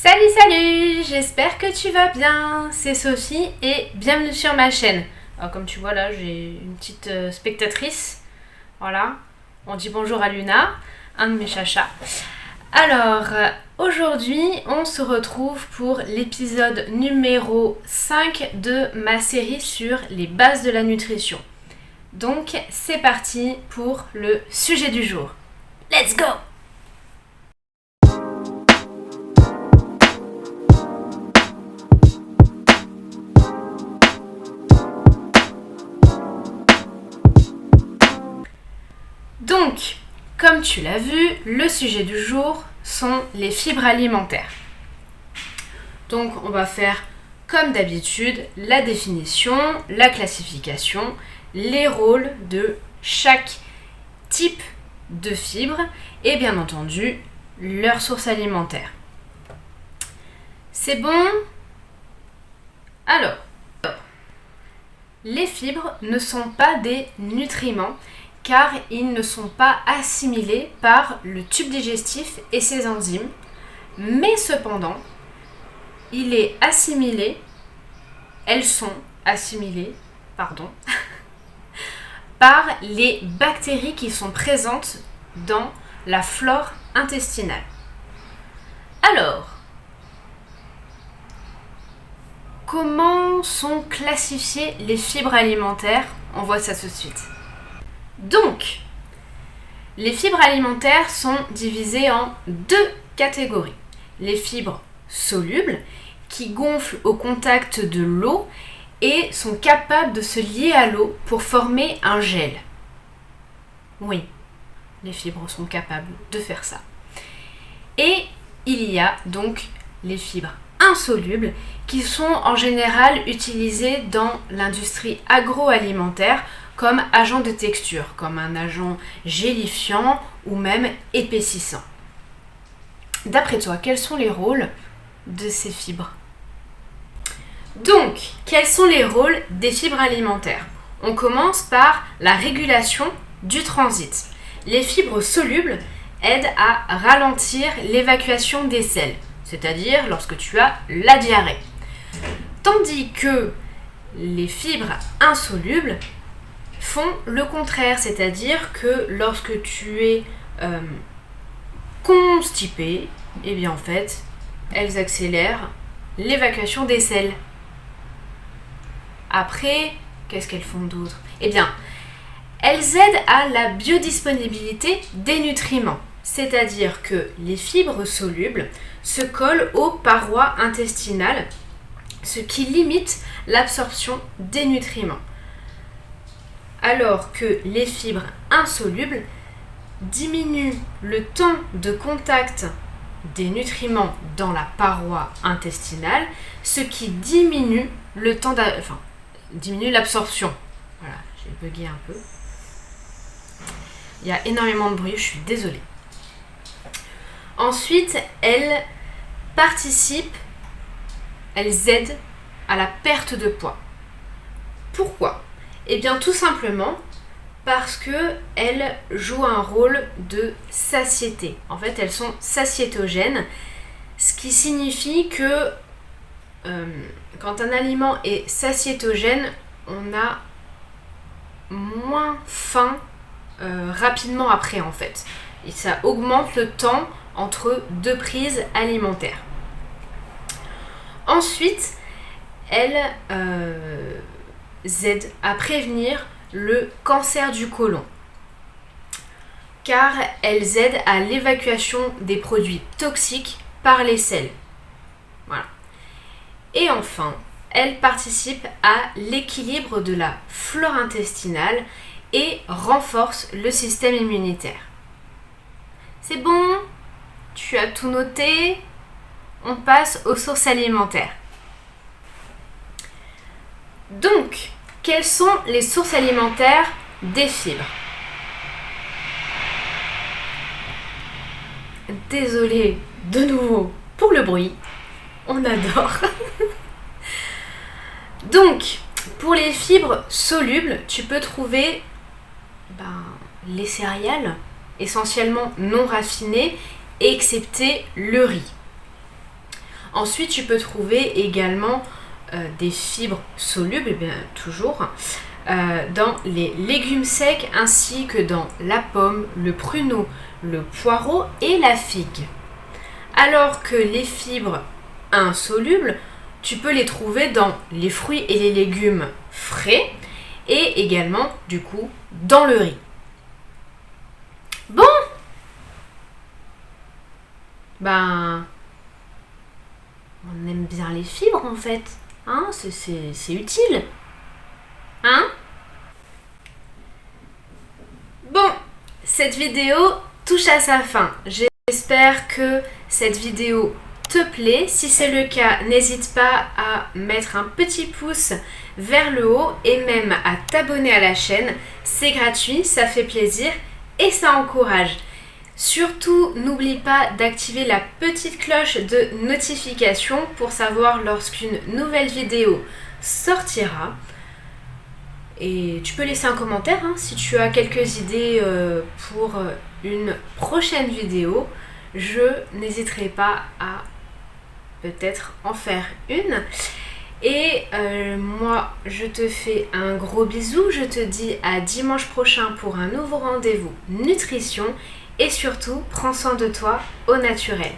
Salut, j'espère que tu vas bien, c'est Sophie et bienvenue sur ma chaîne. Alors comme tu vois là, j'ai une petite spectatrice, voilà, on dit bonjour à Luna, un de mes chachas. Alors, aujourd'hui, on se retrouve pour l'épisode numéro 5 de ma série sur les bases de la nutrition. Donc, c'est parti pour le sujet du jour. Let's go! Donc, comme tu l'as vu, le sujet du jour sont les fibres alimentaires. Donc, on va faire comme d'habitude la définition, la classification, les rôles de chaque type de fibre et bien entendu leur source alimentaire. C'est bon? Alors, les fibres ne sont pas des nutriments car ils ne sont pas assimilés par le tube digestif et ses enzymes, mais cependant, elles sont assimilées, par les bactéries qui sont présentes dans la flore intestinale. Alors, comment sont classifiées les fibres alimentaires? On voit ça tout de suite. Donc, les fibres alimentaires sont divisées en deux catégories. Les fibres solubles, qui gonflent au contact de l'eau et sont capables de se lier à l'eau pour former un gel. Oui, les fibres sont capables de faire ça. Et il y a donc les fibres insolubles qui sont en général utilisées dans l'industrie agroalimentaire comme agent de texture, comme un agent gélifiant ou même épaississant. D'après toi, quels sont les rôles de ces fibres? Donc, quels sont les rôles des fibres alimentaires? On commence par la régulation du transit. Les fibres solubles aident à ralentir l'évacuation des selles, c'est-à-dire lorsque tu as la diarrhée. Tandis que les fibres insolubles font le contraire, c'est-à-dire que lorsque tu es constipé, eh bien en fait, elles accélèrent l'évacuation des selles. Après, qu'est-ce qu'elles font d'autre? Eh bien, elles aident à la biodisponibilité des nutriments, c'est-à-dire que les fibres solubles se collent aux parois intestinales, ce qui limite l'absorption des nutriments. Alors que les fibres insolubles diminuent le temps de contact des nutriments dans la paroi intestinale, ce qui diminue diminue l'absorption. Voilà, j'ai bugué un peu. Il y a énormément de bruit, je suis désolée. Ensuite, elles aident à la perte de poids. Pourquoi? Eh bien tout simplement parce qu'elles jouent un rôle de satiété. En fait, elles sont satiétogènes, ce qui signifie que quand un aliment est satiétogène, on a moins faim rapidement après en fait. Et ça augmente le temps entre deux prises alimentaires. Ensuite, elles aident à prévenir le cancer du côlon, car elles aident à l'évacuation des produits toxiques par les selles. Voilà. Et enfin, elles participent à l'équilibre de la flore intestinale et renforcent le système immunitaire. C'est bon? Tu as tout noté? On passe aux sources alimentaires. Donc, quelles sont les sources alimentaires des fibres? Désolée de nouveau pour le bruit, on adore. Donc, pour les fibres solubles, tu peux trouver les céréales, essentiellement non raffinées, excepté le riz. Ensuite, tu peux trouver également des fibres solubles, et bien toujours, dans les légumes secs ainsi que dans la pomme, le pruneau, le poireau et la figue. Alors que les fibres insolubles, tu peux les trouver dans les fruits et les légumes frais et également du coup dans le riz. Bon, ben on aime bien les fibres en fait, hein, c'est utile, hein. Bon, cette vidéo touche à sa fin. J'espère que cette vidéo te plaît. Si c'est le cas, n'hésite pas à mettre un petit pouce vers le haut et même à t'abonner à la chaîne. C'est gratuit, ça fait plaisir et ça encourage. Surtout, n'oublie pas d'activer la petite cloche de notification pour savoir lorsqu'une nouvelle vidéo sortira. Et tu peux laisser un commentaire hein, si tu as quelques idées pour une prochaine vidéo. Je n'hésiterai pas à peut-être en faire une. Et moi, je te fais un gros bisou. Je te dis à dimanche prochain pour un nouveau rendez-vous nutrition. Et surtout, prends soin de toi au naturel.